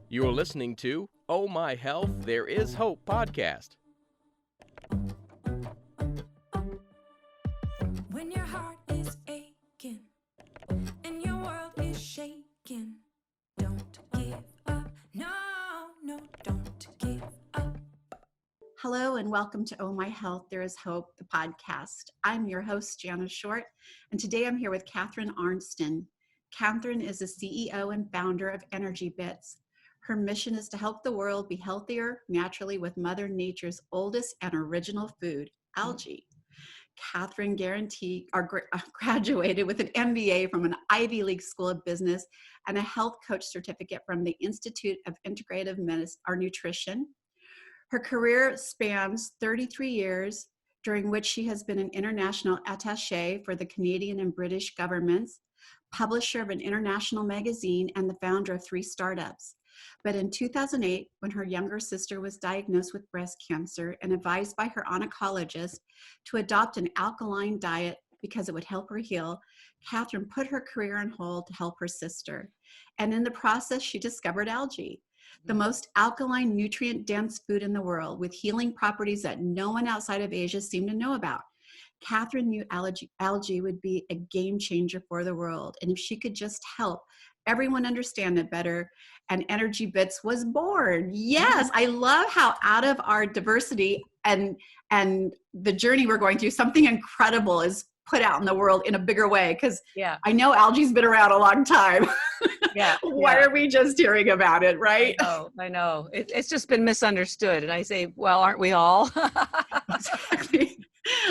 You're listening to Oh My Health, There Is Hope podcast. When your heart is aching and your world is shaking, don't give up. No, don't give up. Hello and welcome to Oh My Health, There Is Hope, the podcast. I'm your host, Jana Short, and today I'm here with Catharine Arnston. Catharine is the CEO and founder of Energy Bits. Her mission is to help the world be healthier naturally with Mother Nature's oldest and original food, algae. Catharine graduated with an MBA from an Ivey School of Business and a health coach certificate from the Institute of Integrative Nutrition. Her career spans 33 years, during which she has been an international attaché for the Canadian and British governments, publisher of an international magazine, and the founder of 3 startups. But in 2008, when her younger sister was diagnosed with breast cancer and advised by her oncologist to adopt an alkaline diet because it would help her heal, Catharine put her career on hold to help her sister. And in the process, she discovered algae, the most alkaline, nutrient-dense food in the world, with healing properties that no one outside of Asia seemed to know about. Catharine knew algae would be a game changer for the world, and if she could just help everyone understand it better, and Energy Bits was born. Yes, I love how out of our diversity and the journey we're going through, something incredible is put out in the world in a bigger way, because I know algae's been around a long time. Why are we just hearing about it, right? I know. It's just been misunderstood. And I say, well, aren't we all? Exactly.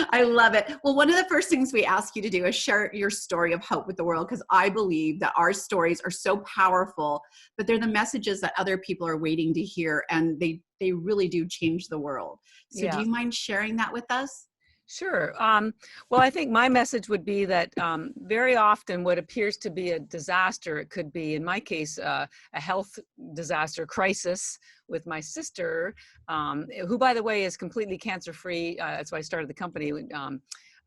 I love it. Well, one of the first things we ask you to do is share your story of hope with the world, because I believe that our stories are so powerful, but they're the messages that other people are waiting to hear, and they really do change the world. So do you mind sharing that with us? Sure. Well, I think my message would be that very often what appears to be a disaster, it could be, in my case, a health disaster crisis with my sister, who, by the way, is completely cancer-free. That's why I started the company.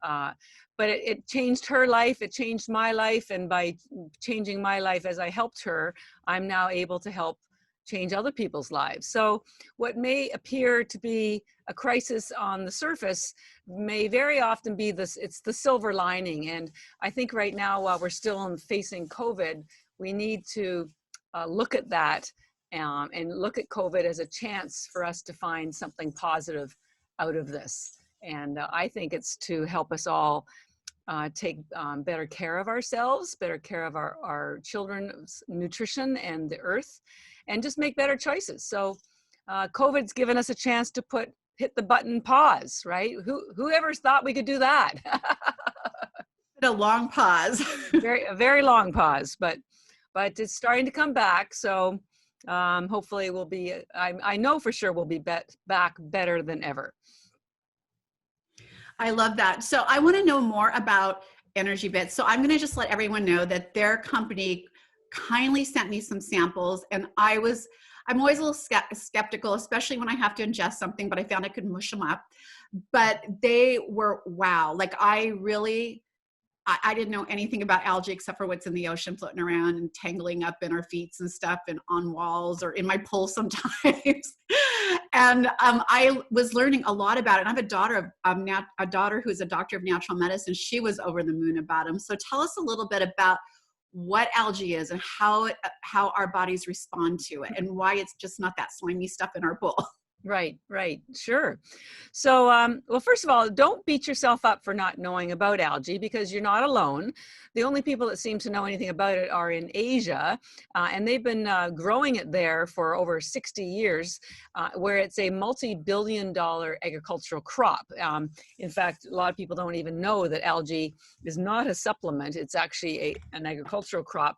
But it changed her life. It changed my life. And by changing my life as I helped her, I'm now able to help change other people's lives. So what may appear to be a crisis on the surface may very often be it's the silver lining. And I think right now, while we're still facing COVID, we need to look at that and look at COVID as a chance for us to find something positive out of this. And I think it's to help us all take better care of ourselves, better care of our children's nutrition and the earth, and just make better choices. So COVID's given us a chance to hit the button pause, right? Whoever thought we could do that? A long pause. A very long pause, but it's starting to come back. So hopefully we'll be, I know for sure we'll be back better than ever. I love that. So I want to know more about Energy Bits. So I'm going to just let everyone know that their company kindly sent me some samples, and I'm always a little skeptical, especially when I have to ingest something, but I found I could mush them up. But they were, wow. Like I didn't know anything about algae except for what's in the ocean floating around and tangling up in our feet and stuff and on walls or in my pool sometimes. And I was learning a lot about it. And I have a daughter who's a doctor of natural medicine. She was over the moon about them. So tell us a little bit about what algae is and how our bodies respond to it and why it's just not that slimy stuff in our pool. Right. Sure. So, well, first of all, don't beat yourself up for not knowing about algae, because you're not alone. The only people that seem to know anything about it are in Asia, and they've been growing it there for over 60 years, where it's a multi-billion-dollar agricultural crop. In fact, a lot of people don't even know that algae is not a supplement. It's actually an agricultural crop.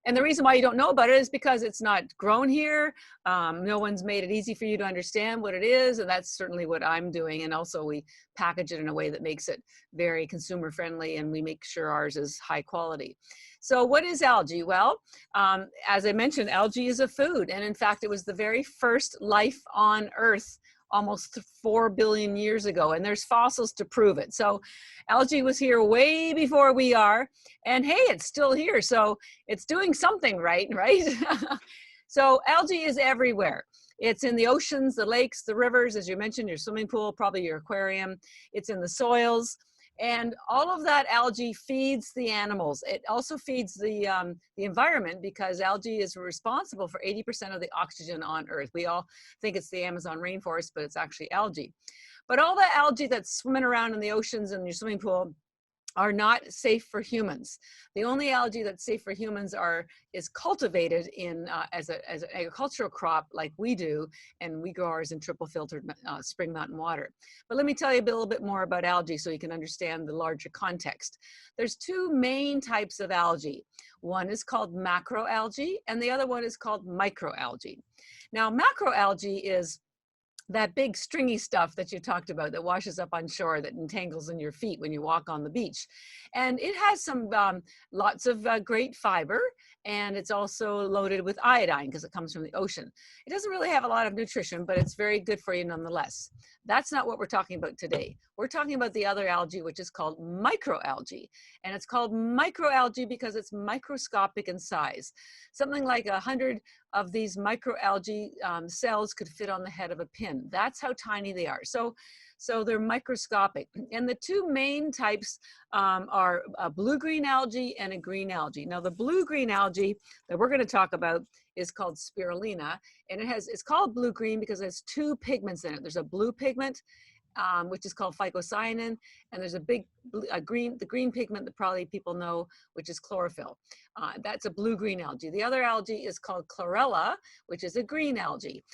And the reason why you don't know about it is because it's not grown here. No one's made it easy for you to understand what it is. And that's certainly what I'm doing. And also we package it in a way that makes it very consumer friendly, and we make sure ours is high quality. So what is algae? Well, as I mentioned, algae is a food. And in fact, it was the very first life on Earth almost 4 billion years ago, and there's fossils to prove it. So algae was here way before we are, and hey, it's still here, so it's doing something right? So algae is everywhere. It's in the oceans, the lakes, the rivers, as you mentioned, your swimming pool, probably your aquarium. It's in the soils. And all of that algae feeds the animals. It also feeds the environment, because algae is responsible for 80% of the oxygen on Earth. We all think it's the Amazon rainforest, but it's actually algae. But all the algae that's swimming around in the oceans and your swimming pool are not safe for humans. The only algae that's safe for humans is cultivated in as an agricultural crop like we do, and we grow ours in triple filtered spring mountain water. But let me tell you a little bit more about algae so you can understand the larger context. There's two main types of algae. One is called macroalgae, and the other one is called microalgae. Now, macroalgae is that big stringy stuff that you talked about that washes up on shore, that entangles in your feet when you walk on the beach. And it has some lots of great fiber, and it's also loaded with iodine because it comes from the ocean. It doesn't really have a lot of nutrition, but it's very good for you nonetheless. That's not what we're talking about today. We're talking about the other algae, which is called microalgae. And it's called microalgae because it's microscopic in size. Something like 100 of these microalgae cells could fit on the head of a pin. That's how tiny they are. So they're microscopic. And the two main types are a blue-green algae and a green algae. Now, the blue-green algae that we're going to talk about is called spirulina, and it's called blue-green because it has two pigments in it. There's a blue pigment, which is called phycocyanin, and there's the green pigment that probably people know, which is chlorophyll. That's a blue-green algae. The other algae is called chlorella, which is a green algae.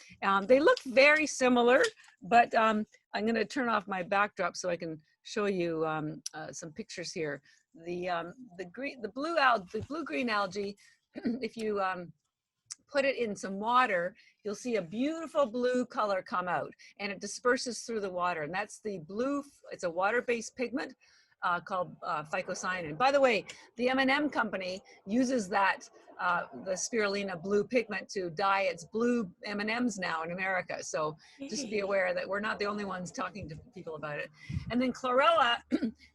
They look very similar, but I'm going to turn off my backdrop so I can show you some pictures here. The blue-green algae, if you put it in some water, you'll see a beautiful blue color come out, and it disperses through the water. And that's the blue, it's a water-based pigment called phycocyanin. By the way, the M&M company uses that, the spirulina blue pigment, to dye its blue M&Ms now in America. So just be aware that we're not the only ones talking to people about it. And then chlorella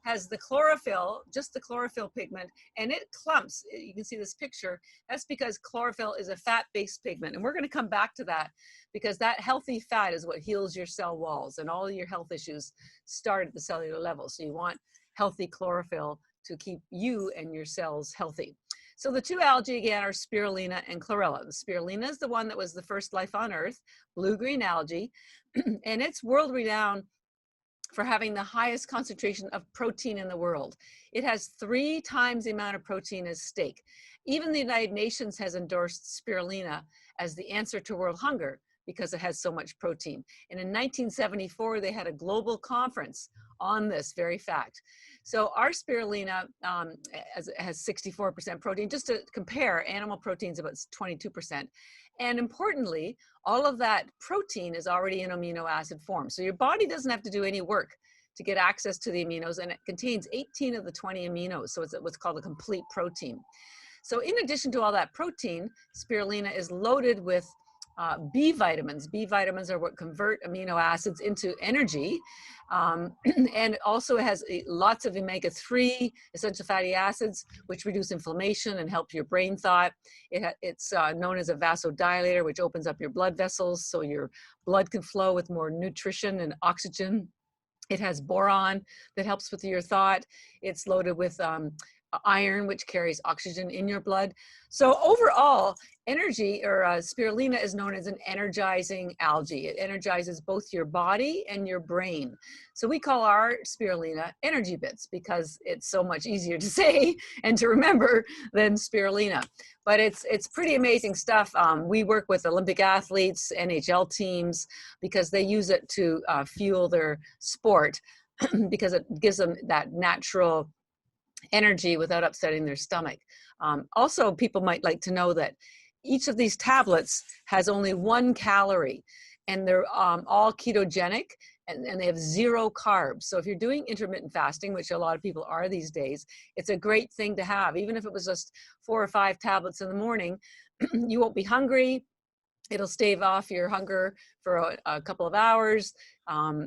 has the chlorophyll, just the chlorophyll pigment, and it clumps. You can see this picture. That's because chlorophyll is a fat-based pigment. And we're going to come back to that, because that healthy fat is what heals your cell walls, and all your health issues start at the cellular level. So you want healthy chlorophyll to keep you and your cells healthy. So the two algae again are spirulina and chlorella. The spirulina is the one that was the first life on Earth, blue-green algae, and it's world-renowned for having the highest concentration of protein in the world. It has 3 times the amount of protein as steak. Even the United Nations has endorsed spirulina as the answer to world hunger because it has so much protein. And in 1974, they had a global conference on this very fact. So our spirulina has 64% protein. Just to compare, animal protein is about 22%. And importantly, all of that protein is already in amino acid form. So your body doesn't have to do any work to get access to the aminos, and it contains 18 of the 20 aminos. So it's what's called a complete protein. So in addition to all that protein, spirulina is loaded with B vitamins. B vitamins are what convert amino acids into energy. And it also has lots of omega-3 essential fatty acids, which reduce inflammation and help your brain thought. It's known as a vasodilator, which opens up your blood vessels so your blood can flow with more nutrition and oxygen. It has boron that helps with your thought. It's loaded with iron, which carries oxygen in your blood. So overall, energy, or spirulina, is known as an energizing algae. It energizes both your body and your brain. So we call our spirulina energy bits because it's so much easier to say and to remember than spirulina. But it's pretty amazing stuff. We work with Olympic athletes, NHL teams, because they use it to fuel their sport because it gives them that natural energy without upsetting their stomach. Also, people might like to know that each of these tablets has only 1 calorie, and they're all ketogenic, and they have 0 carbs. So if you're doing intermittent fasting, which a lot of people are these days, it's a great thing to have. Even if it was just 4 or 5 tablets in the morning, you won't be hungry. It'll stave off your hunger for a couple of hours.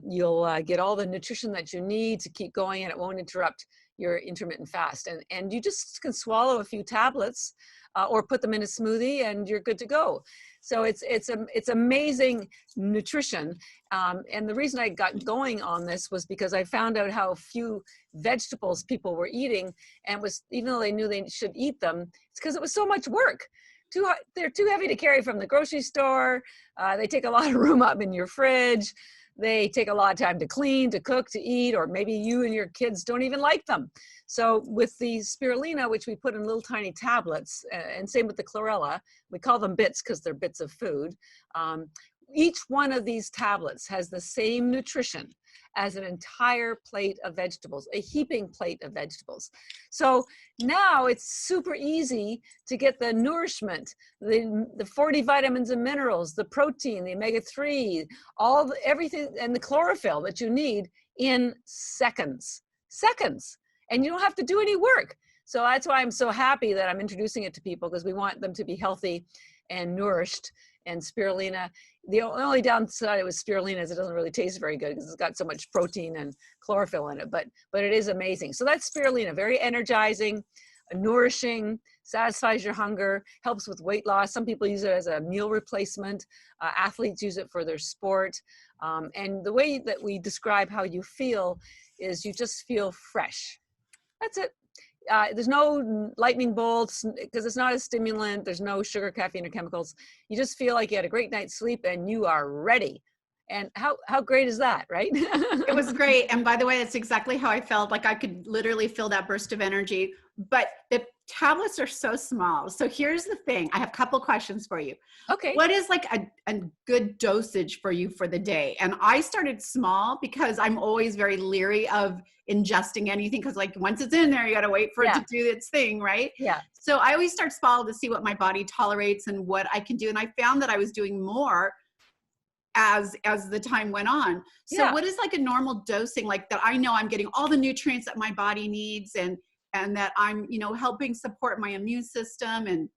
You'll get all the nutrition that you need to keep going, and it won't interrupt your intermittent fast. And you just can swallow a few tablets or put them in a smoothie, and you're good to go. So it's amazing nutrition. And the reason I got going on this was because I found out how few vegetables people were eating, and was, even though they knew they should eat them, it's because it was so much work. They're too heavy to carry from the grocery store. They take a lot of room up in your fridge. They take a lot of time to clean, to cook, to eat, or maybe you and your kids don't even like them. So with the spirulina, which we put in little tiny tablets, and same with the chlorella, we call them bits because they're bits of food. Each one of these tablets has the same nutrition as an entire plate of vegetables, a heaping plate of vegetables. So now it's super easy to get the nourishment, the 40 vitamins and minerals, the protein, the omega-3, everything, and the chlorophyll that you need in seconds. And you don't have to do any work. So that's why I'm so happy that I'm introducing it to people, because we want them to be healthy and nourished. And spirulina, the only downside with spirulina is it doesn't really taste very good because it's got so much protein and chlorophyll in it, but it is amazing. So that's spirulina, very energizing, nourishing, satisfies your hunger, helps with weight loss. Some people use it as a meal replacement. Athletes use it for their sport. And the way that we describe how you feel is you just feel fresh. That's it. There's no lightning bolts because it's not a stimulant. There's no sugar, caffeine, or chemicals. You just feel like you had a great night's sleep and you are ready. And how great is that, right? It was great. And by the way, that's exactly how I felt. Like I could literally feel that burst of energy. But the tablets are so small. So here's the thing. I have a couple questions for you. Okay. What is like a good dosage for you for the day? And I started small because I'm always very leery of ingesting anything, because like once it's in there, you got to wait for it to do its thing, right? Yeah. So I always start small to see what my body tolerates and what I can do. And I found that I was doing more as the time went on. So what is like a normal dosing, like that I know I'm getting all the nutrients that my body needs, and that I'm, helping support my immune system and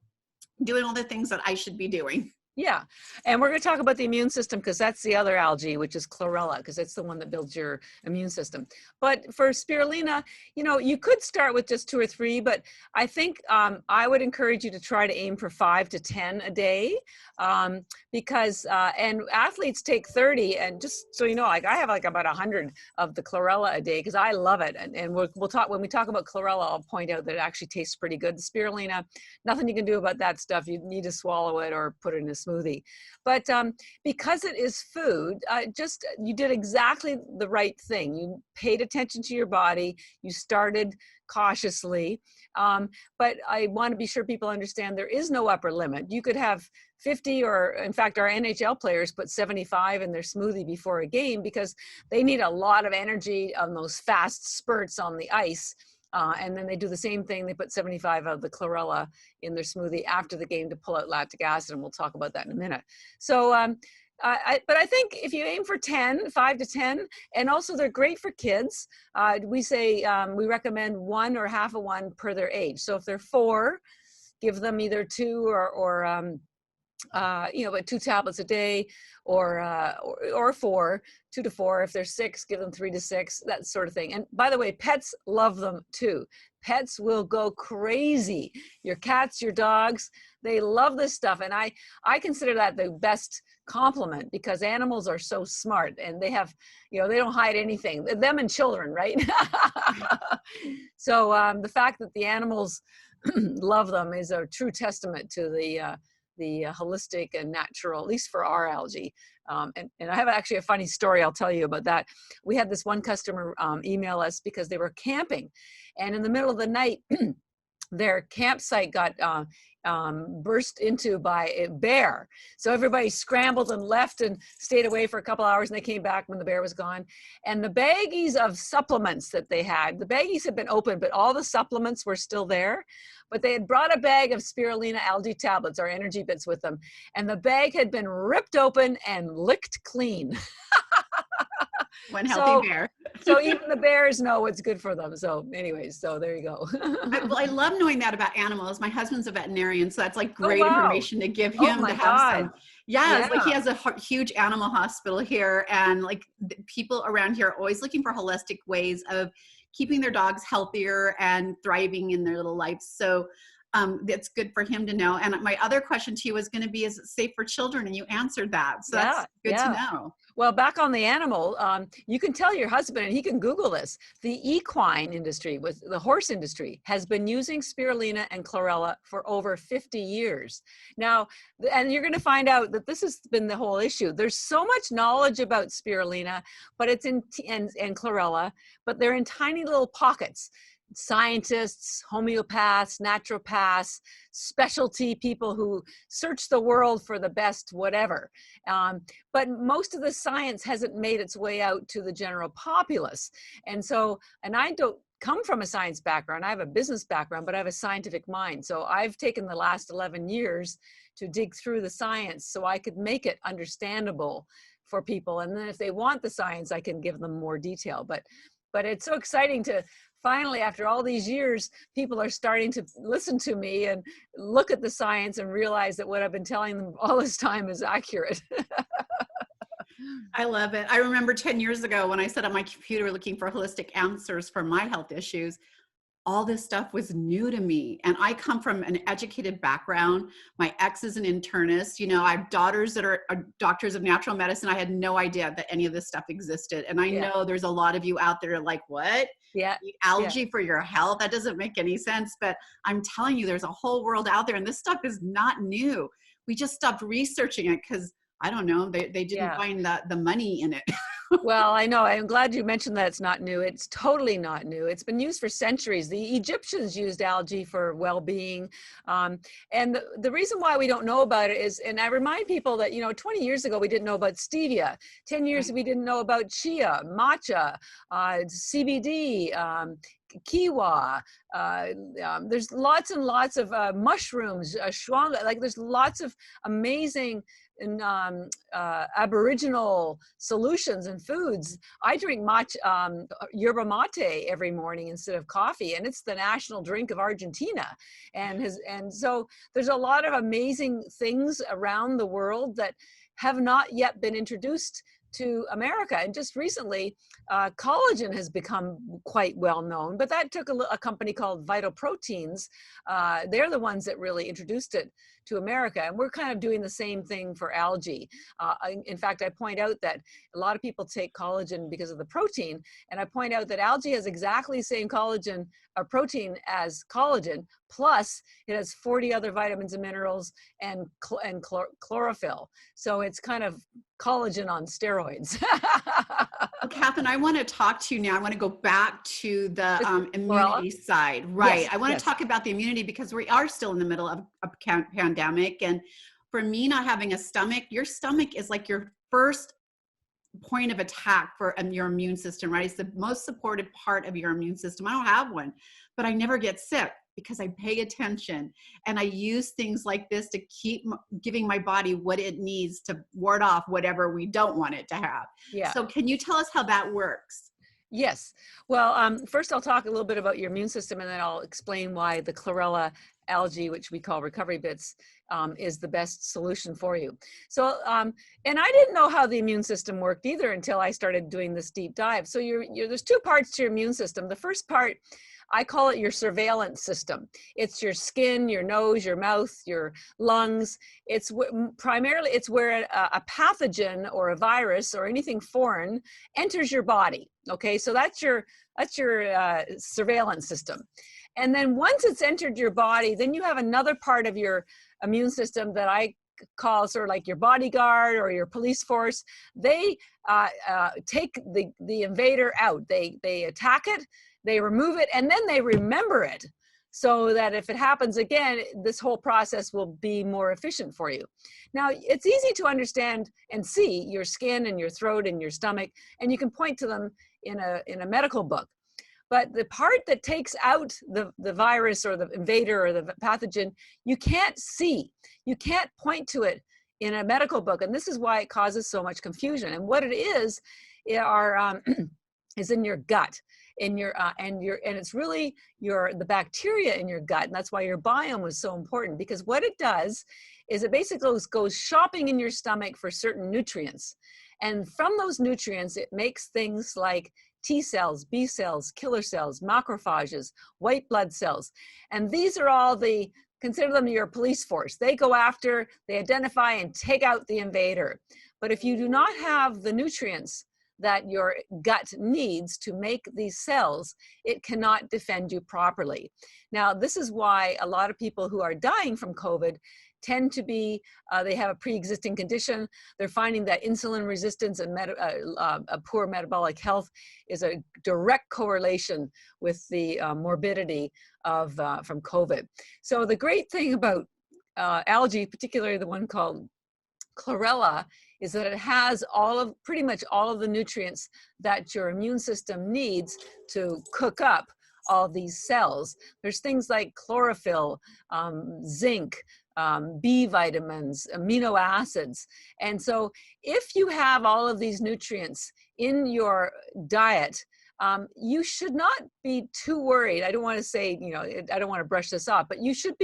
doing all the things that I should be doing? Yeah. And we're going to talk about the immune system because that's the other algae, which is chlorella, because it's the one that builds your immune system. But for spirulina, you could start with just 2 or 3, but I think I would encourage you to try to aim for 5 to 10 a day, because, and athletes take 30, and just so you know, like I have like about 100 of the chlorella a day because I love it. And we'll talk, when we talk about chlorella, I'll point out that it actually tastes pretty good. The spirulina, nothing you can do about that stuff. You need to swallow it or put it in a smoothie. But because it is food, you did exactly the right thing. You paid attention to your body. You started cautiously. But I want to be sure people understand there is no upper limit. You could have 50, or in fact, our NHL players put 75 in their smoothie before a game because they need a lot of energy on those fast spurts on the ice. And then they do the same thing. They put 75 of the chlorella in their smoothie after the game to pull out lactic acid, and we'll talk about that in a minute. So, but I think if you aim for 5 to 10, and also they're great for kids. We say we recommend 1 or half of 1 per their age. So if they're 4, give them either 2 or 2 tablets a day, or 4, 2 to 4. If they're 6, give them 3 to 6, that sort of thing. And by the way, pets love them too. Pets will go crazy. Your cats, your dogs, they love this stuff. And I consider that the best compliment, because animals are so smart and they have, they don't hide anything. Them and children, right? So the fact that the animals love them is a true testament to the holistic and natural, at least for our algae. And I have actually a funny story I'll tell you about that. We had this one customer email us because they were camping, and in the middle of the night, their campsite got burst into by a bear. So everybody scrambled and left and stayed away for a couple hours, and they came back when the bear was gone. And the baggies of supplements that they had, the baggies had been open, but all the supplements were still there. But they had brought a bag of spirulina algae tablets, or energy bits, with them. And the bag had been ripped open and licked clean. One So, healthy bear. so even the bears know what's good for them. So anyways, so there you go. Well, I love knowing that about animals. My husband's a veterinarian, so that's like Oh, great wow. information to give Oh him my to have God. some. Yes, like he Yeah. has a huge animal hospital here, and like people around here are always looking for holistic ways of keeping their dogs healthier and thriving in their little lives. So that's good for him to know. And my other question to you was going to be, is it safe for children? And you answered that. So that's Yeah. good to Yeah. know. Well, back on the animal, you can tell your husband, and he can Google this. The equine industry, with the horse industry, has been using spirulina and chlorella for over 50 years. Now, and you're going to find out that this has been the whole issue. There's so much knowledge about spirulina, but it's in and chlorella, but they're in tiny little pockets. Scientists, homeopaths, naturopaths, specialty people who search the world for the best whatever. But most of the science hasn't made its way out to the general populace. And so, and I don't come from a science background. I have a business background, but I have a scientific mind. So I've taken the last 11 years to dig through the science so I could make it understandable for people. And then if they want the science, I can give them more detail. But it's so exciting to finally, after all these years, people are starting to listen to me and look at the science and realize that what I've been telling them all this time is accurate. I love it. I remember 10 years ago when I sat on my computer looking for holistic answers for my health issues, all this stuff was new to me. And I come from an educated background. My ex is an internist. You know, I have daughters that are doctors of natural medicine. I had no idea that any of this stuff existed. And I know there's a lot of you out there like, what? Yeah. Eat algae for your health? That doesn't make any sense. But I'm telling you, there's a whole world out there, and this stuff is not new. We just stopped researching it because, I don't know, they didn't find the money in it. Well, I know. I'm glad you mentioned that it's not new. It's totally not new. It's been used for centuries. The Egyptians used algae for well-being. And the reason why we don't know about it is, and I remind people that, 20 years ago, we didn't know about stevia. 10 years, we didn't know about chia, matcha, CBD, kiwa. There's lots and lots of mushrooms, ashwagandha. Like there's lots of amazing aboriginal solutions and foods. I drink yerba mate every morning instead of coffee, and it's the national drink of Argentina. And so there's a lot of amazing things around the world that have not yet been introduced to America. And just recently, collagen has become quite well known, but that took a company called Vital Proteins. They're the ones that really introduced it to America. And we're kind of doing the same thing for algae. In fact, I point out that a lot of people take collagen because of the protein. And I point out that algae has exactly the same collagen or protein as collagen, plus it has 40 other vitamins and minerals and chlorophyll. So it's kind of collagen on steroids. Well, Catherine, I want to talk to you now. I want to go back to the immunity side. Right. Yes, I want to talk about the immunity because we are still in the middle of a pandemic. And for me, not having a stomach, your stomach is like your first point of attack for your immune system, right? It's the most supported part of your immune system. I don't have one, but I never get sick because I pay attention and I use things like this to keep giving my body what it needs to ward off whatever we don't want it to have. Yeah. So can you tell us how that works? Yes. Well, first I'll talk a little bit about your immune system, and then I'll explain why the chlorella algae, which we call recovery bits, is the best solution for you. So, and I didn't know how the immune system worked either until I started doing this deep dive. So there's two parts to your immune system. The first part, I call it your surveillance system. It's your skin, your nose, your mouth, your lungs. It's primarily, it's where a pathogen or a virus or anything foreign enters your body. Okay, so that's your surveillance system. And then once it's entered your body, then you have another part of your immune system that I call sort of like your bodyguard or your police force. They take the invader out. They attack it, they remove it, and then they remember it, so that if it happens again, this whole process will be more efficient for you. Now, it's easy to understand and see your skin and your throat and your stomach, and you can point to them in a medical book. But the part that takes out the virus or the invader or the pathogen, you can't see. You can't point to it in a medical book. And this is why it causes so much confusion. And what it is is in your gut, and it's really the bacteria in your gut, and that's why your biome is so important, because what it does is it basically goes shopping in your stomach for certain nutrients, and from those nutrients it makes things like T cells, B cells, killer cells, macrophages, white blood cells, and these are all consider them your police force. They go after, they identify and take out the invader. But if you do not have the nutrients that your gut needs to make these cells, it cannot defend you properly. Now, this is why a lot of people who are dying from COVID tend to be, they have a pre-existing condition. They're finding that insulin resistance and a poor metabolic health is a direct correlation with the morbidity from COVID. So the great thing about algae, particularly the one called chlorella, is that it has pretty much all of the nutrients that your immune system needs to cook up all these cells. There's things like chlorophyll, zinc, B vitamins, amino acids. And so if you have all of these nutrients in your diet, you should not be too worried. I don't want to say, I don't want to brush this off, but you should,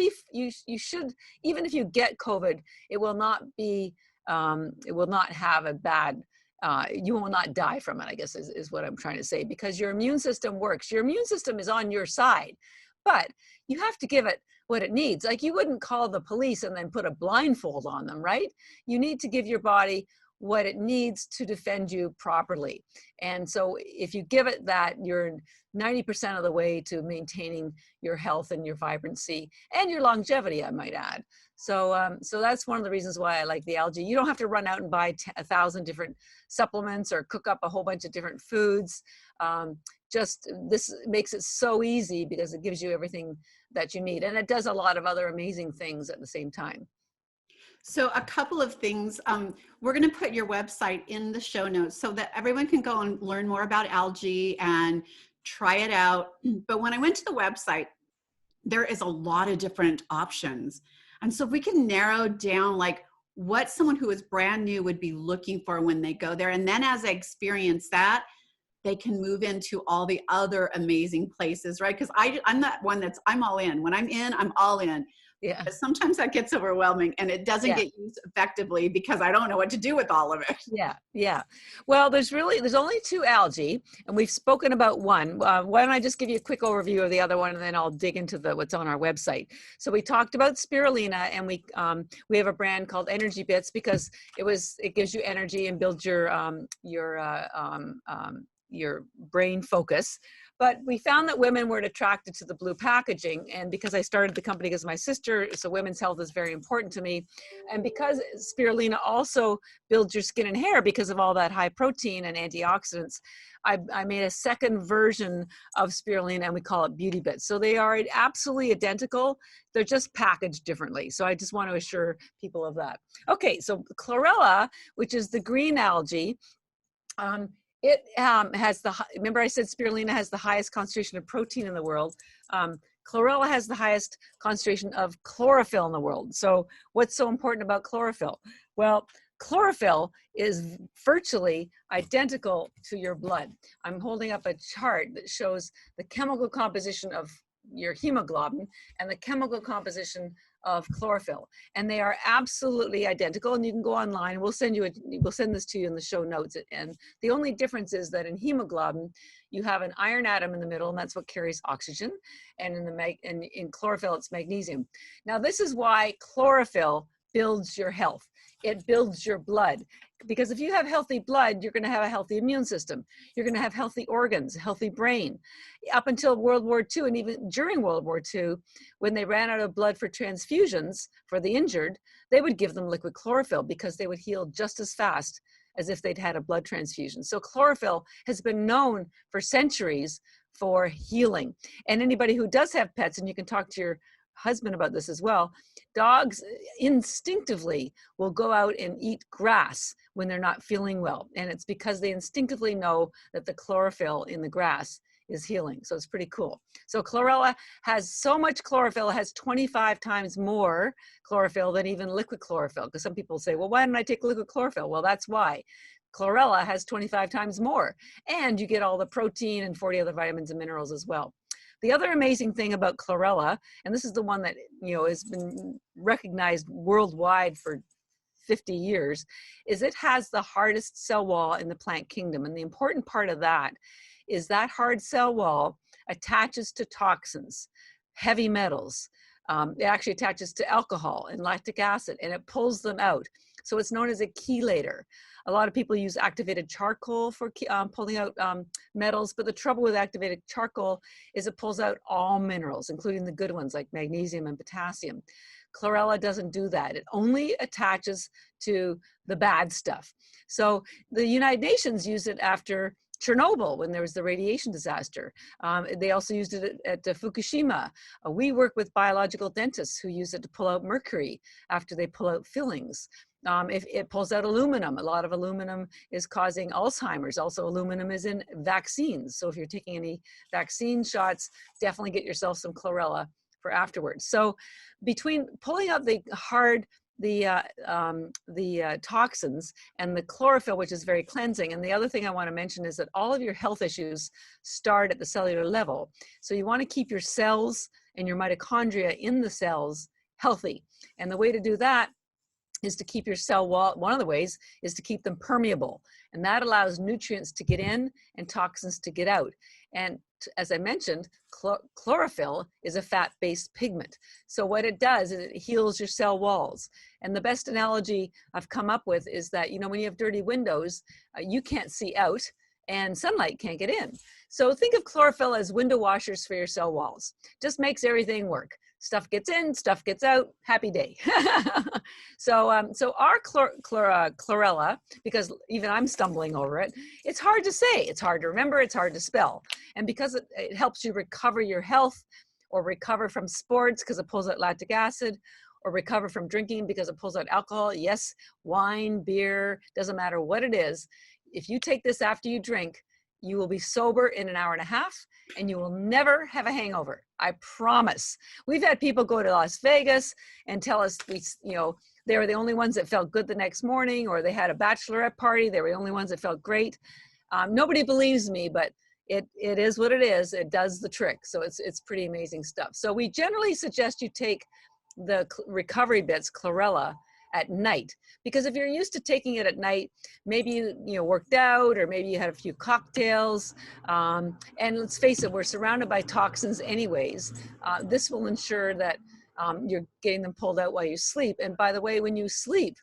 even if you get COVID, it will not have a bad, you will not die from it, I guess is what I'm trying to say, because your immune system works. Your immune system is on your side, but you have to give it what it needs. Like, you wouldn't call the police and then put a blindfold on them, right? You need to give your body what it needs to defend you properly. And so if you give it that, you're 90% of the way to maintaining your health and your vibrancy and your longevity, I might add. So that's one of the reasons why I like the algae. You don't have to run out and buy 1,000 different supplements or cook up a whole bunch of different foods. Just this makes it so easy because it gives you everything that you need. And it does a lot of other amazing things at the same time. So a couple of things, we're going to put your website in the show notes so that everyone can go and learn more about algae and try it out. But when I went to the website, there is a lot of different options. And so if we can narrow down like what someone who is brand new would be looking for when they go there, and then as they experience that, they can move into all the other amazing places, right? Because I'm that one I'm all in. When I'm in, I'm all in. Yeah. But sometimes that gets overwhelming and it doesn't get used effectively because I don't know what to do with all of it. Yeah, yeah. Well, there's only 2 algae, and we've spoken about one. Why don't I just give you a quick overview of the other one, and then I'll dig into what's on our website. So we talked about spirulina, and we have a brand called Energy Bits because it gives you energy and builds your brain focus. But we found that women were attracted to the blue packaging, and because I started the company because of my sister, so women's health is very important to me. And because spirulina also builds your skin and hair because of all that high protein and antioxidants, I made a second version of spirulina, and we call it Beauty Bits. So they are absolutely identical. They're just packaged differently. So I just want to assure people of that. Okay, so chlorella, which is the green algae, it has remember I said spirulina has the highest concentration of protein in the world. Chlorella has the highest concentration of chlorophyll in the world. So what's so important about chlorophyll? Well, chlorophyll is virtually identical to your blood. I'm holding up a chart that shows the chemical composition of your hemoglobin and the chemical composition of chlorophyll, and they are absolutely identical. And you can go online, and we'll send this to you in the show notes. And the only difference is that in hemoglobin you have an iron atom in the middle, and that's what carries oxygen, and in chlorophyll it's magnesium. Now this is why chlorophyll builds your health. It builds your blood, because if you have healthy blood, you're going to have a healthy immune system. You're going to have healthy organs, a healthy brain. Up until World War II, and even during World War II, when they ran out of blood for transfusions for the injured, they would give them liquid chlorophyll because they would heal just as fast as if they'd had a blood transfusion. So chlorophyll has been known for centuries for healing. And anybody who does have pets, and you can talk to your husband about this as well, dogs instinctively will go out and eat grass when they're not feeling well. And it's because they instinctively know that the chlorophyll in the grass is healing. So it's pretty cool. So chlorella has so much chlorophyll, it has 25 times more chlorophyll than even liquid chlorophyll. Because some people say, well, why didn't I take liquid chlorophyll? Well, that's why. Chlorella has 25 times more, and you get all the protein and 40 other vitamins and minerals as well. The other amazing thing about chlorella, and this is the one that, you know, has been recognized worldwide for 50 years, is it has the hardest cell wall in the plant kingdom. And the important part of that is that hard cell wall attaches to toxins, heavy metals. It actually attaches to alcohol and lactic acid, and it pulls them out. So it's known as a chelator. A lot of people use activated charcoal for pulling out metals, but the trouble with activated charcoal is it pulls out all minerals, including the good ones like magnesium and potassium. Chlorella doesn't do that. It only attaches to the bad stuff. So the United Nations used it after Chernobyl when there was the radiation disaster. They also used it at Fukushima. We work with biological dentists who use it to pull out mercury after they pull out fillings. If it pulls out aluminum, a lot of aluminum is causing Alzheimer's. Also, aluminum is in vaccines. So if you're taking any vaccine shots, definitely get yourself some chlorella for afterwards. So between pulling out the toxins and the chlorophyll, which is very cleansing. And the other thing I want to mention is that all of your health issues start at the cellular level. So you want to keep your cells and your mitochondria in the cells healthy. And the way to do that is to keep your cell wall, one of the ways is to keep them permeable. And that allows nutrients to get in and toxins to get out. And as I mentioned, chlorophyll is a fat-based pigment. So what it does is it heals your cell walls. And the best analogy I've come up with is that, you know, when you have dirty windows, you can't see out and sunlight can't get in. So think of chlorophyll as window washers for your cell walls. Just makes everything work. Stuff gets in, stuff gets out, happy day. So our chlorella, because even I'm stumbling over it, it's hard to say, it's hard to remember, it's hard to spell. And because it helps you recover your health or recover from sports because it pulls out lactic acid, or recover from drinking because it pulls out alcohol. Yes, wine, beer, doesn't matter what it is. If you take this after you drink, you will be sober in an hour and a half and you will never have a hangover. I promise. We've had people go to Las Vegas and tell us, they were the only ones that felt good the next morning, or they had a bachelorette party. They were the only ones that felt great. Nobody believes me, but it is what it is. It does the trick. So it's pretty amazing stuff. So we generally suggest you take the recovery bits, chlorella, at night, because if you're used to taking it at night, maybe you worked out, or maybe you had a few cocktails, and let's face it, we're surrounded by toxins anyways. This will ensure that you're getting them pulled out while you sleep. And by the way, when you sleep,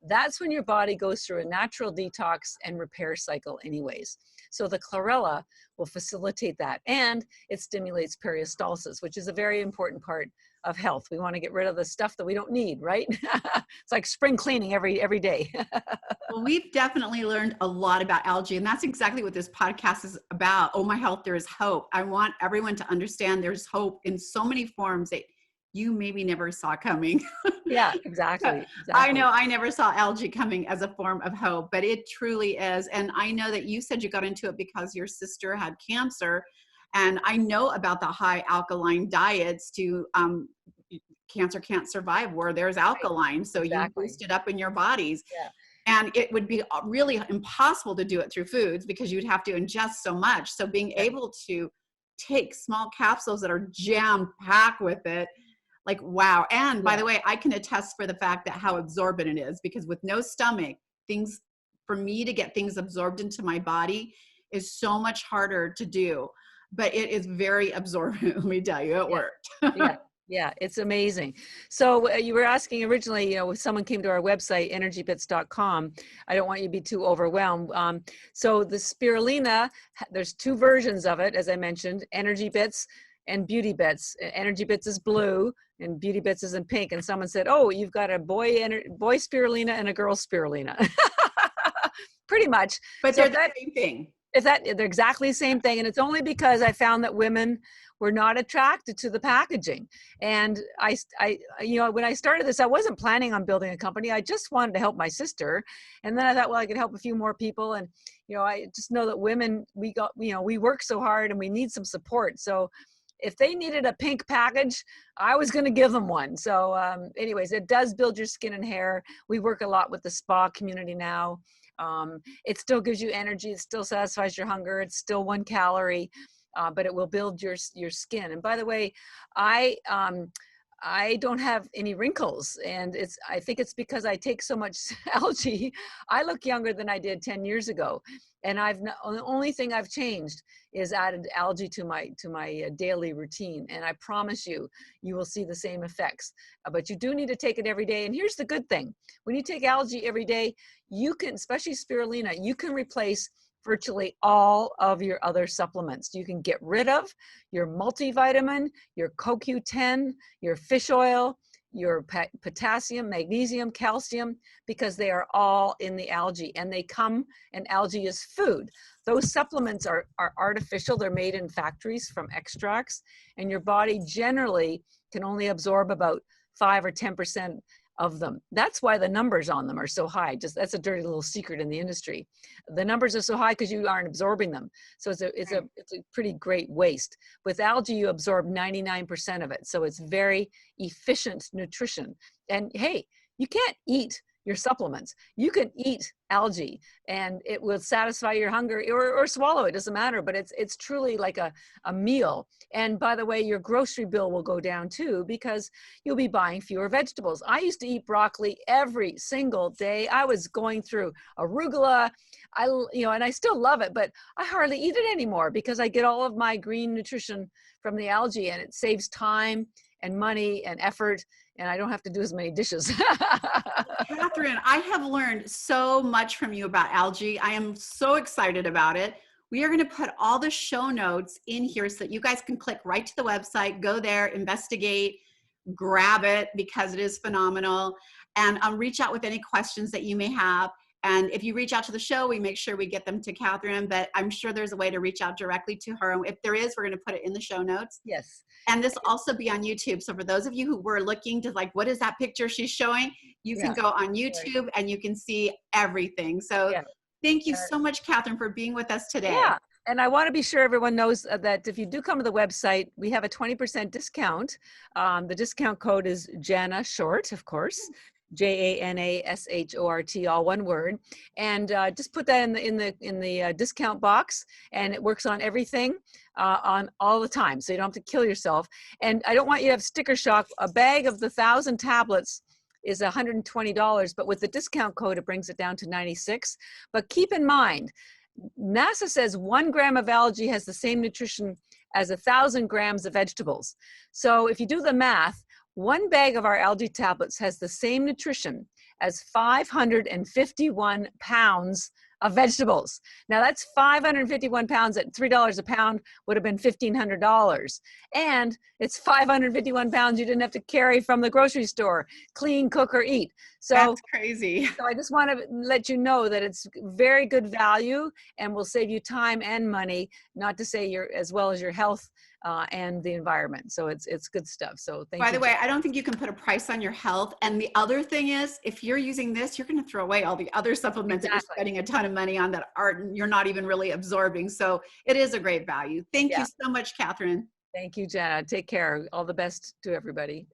that's when your body goes through a natural detox and repair cycle anyways. So the chlorella will facilitate that, and it stimulates peristalsis, which is a very important part of health. We want to get rid of the stuff that we don't need, right? It's like spring cleaning every day. Well, we've definitely learned a lot about algae, and that's exactly what this podcast is about. Oh, my health, there is hope. I want everyone to understand there's hope in so many forms that you maybe never saw coming. Yeah, exactly. I know I never saw algae coming as a form of hope, but it truly is. And I know that you said you got into it because your sister had cancer. And I know about the high alkaline diets cancer can't survive where there's alkaline. So you boost it up in your bodies. Yeah. And it would be really impossible to do it through foods because you'd have to ingest so much. So being able to take small capsules that are jam packed with it, like, wow. And by the way, I can attest for the fact that how absorbent it is, because with no stomach, for me to get things absorbed into my body is so much harder to do. But it is very absorbent, let me tell you, it worked. Yeah, it's amazing. So you were asking originally, if someone came to our website, energybits.com, I don't want you to be too overwhelmed. So the spirulina, there's two versions of it, as I mentioned, Energy Bits and Beauty Bits. Energy Bits is blue and Beauty Bits is in pink. And someone said, oh, you've got a boy spirulina and a girl spirulina. Pretty much. But they're the same thing. They're exactly the same thing. And it's only because I found that women were not attracted to the packaging. And I when I started this, I wasn't planning on building a company. I just wanted to help my sister. And then I thought, well, I could help a few more people. And, I just know that women, we work so hard and we need some support. So if they needed a pink package, I was going to give them one. So anyways, it does build your skin and hair. We work a lot with the spa community now. It still gives you energy. It still satisfies your hunger. It's still 1 calorie, but it will build your skin. And by the way, I don't have any wrinkles, and I think it's because I take so much algae. I look younger than I did 10 years ago, and the only thing I've changed is added algae to my daily routine, and I promise you will see the same effects. But you do need to take it every day. And here's the good thing: when you take algae every day, you can, especially spirulina, you can replace virtually all of your other supplements. You can get rid of your multivitamin, your CoQ10, your fish oil, your potassium, magnesium, calcium, because they are all in the algae, and algae is food. Those supplements are artificial. They're made in factories from extracts, and your body generally can only absorb about 5 or 10% of them. That's why the numbers on them are so high. That's a dirty little secret in the industry. The numbers are so high because you aren't absorbing them. So it's a pretty great waste. With algae, you absorb 99% of it. So it's very efficient nutrition. And hey, you can't eat your supplements. You can eat algae and it will satisfy your hunger, or swallow it, doesn't matter, but it's truly like a meal. And by the way, your grocery bill will go down too, because you'll be buying fewer vegetables. I used to eat broccoli every single day. I was going through arugula, and I still love it, but I hardly eat it anymore because I get all of my green nutrition from the algae, and it saves time and money and effort, and I don't have to do as many dishes. Catharine, I have learned so much from you about algae. I am so excited about it. We are going to put all the show notes in here so that you guys can click right to the website, go there, investigate, grab it because it is phenomenal, and reach out with any questions that you may have. And if you reach out to the show, we make sure we get them to Catharine, but I'm sure there's a way to reach out directly to her. And if there is, we're going to put it in the show notes. Yes. And this will also be on YouTube. So for those of you who were looking to what is that picture she's showing? You can go on YouTube and you can see everything. So thank you so much, Catharine, for being with us today. Yeah. And I want to be sure everyone knows that if you do come to the website, we have a 20% discount. The discount code is Jana Short, of course. JANASHORT, all one word, and just put that in the discount box, and it works on everything on all the time, so you don't have to kill yourself. And I don't want you to have sticker shock. A bag of the 1,000 tablets is $120, but with the discount code, it brings it down to $96. But keep in mind, NASA says 1 gram of algae has the same nutrition as 1,000 grams of vegetables. So if you do the math, 1 bag of our algae tablets has the same nutrition as 551 pounds of vegetables. Now that's 551 pounds at $3 a pound would have been $1,500. And it's 551 pounds you didn't have to carry from the grocery store, clean, cook, or eat. So that's crazy. So I just want to let you know that it's very good value and will save you time and money, not to say as well as your health and the environment. So it's good stuff. So thank you. By the way, I don't think you can put a price on your health. And the other thing is, if you're using this, you're going to throw away all the other supplements that you're spending a ton of money on that you're not even really absorbing. So it is a great value. Thank you so much, Catharine. Thank you, Jana. Take care. All the best to everybody.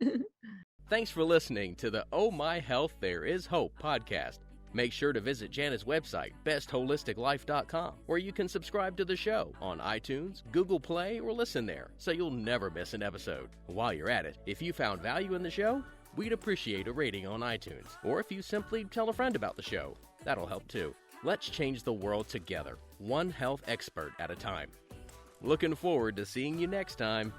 Thanks for listening to the Oh My Health, There Is Hope podcast. Make sure to visit Jana's website, bestholisticlife.com, where you can subscribe to the show on iTunes, Google Play, or listen there, so you'll never miss an episode. While you're at it, if you found value in the show, we'd appreciate a rating on iTunes, or if you simply tell a friend about the show, that'll help too. Let's change the world together, one health expert at a time. Looking forward to seeing you next time.